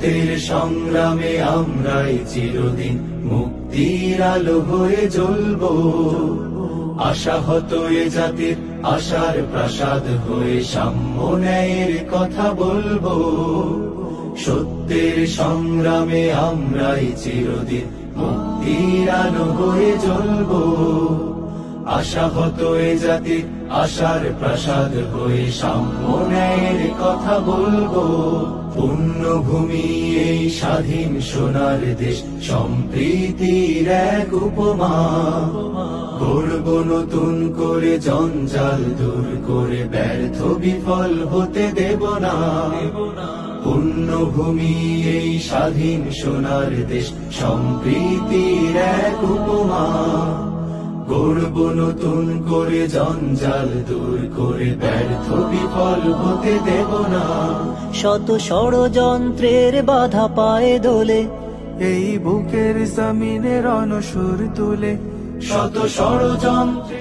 সত্যের সংগ্রামে আমরাই চিরদিন মুক্তির আলো হয়ে জ্বলবো। আশাহত এ জাতির আশার প্রাসাদ হয়ে সাম্য ন্যায়ের কথা বলবো। সত্যের সংগ্রামে আমরাই চিরদিন মুক্তির আলো হয়ে জ্বলবো। আশাহত এ জাতির আশার প্রাসাদ হয়ে সাম্য ন্যায়ের কথা বলবো। পুণ্যভূমি এই স্বাধীন সোনার দেশ সম্প্রীতির এক উপমা। গড়ব নতুন করে জঞ্জাল দূর করে ব্যর্থ বিফল হতে দেব না। পুণ্যভূমি এই স্বাধীন সোনার দেশ সম্প্রীতির এক উপমা। গড়ব নতুন করে জঞ্জাল দূর করে ব্যর্থ বিফল হতে দেব না। শত ষড়যন্ত্রের বাধা পায়ে দোলে এই বুকের জমিনে রণসুর তুলে শত ষড়যন্ত্রে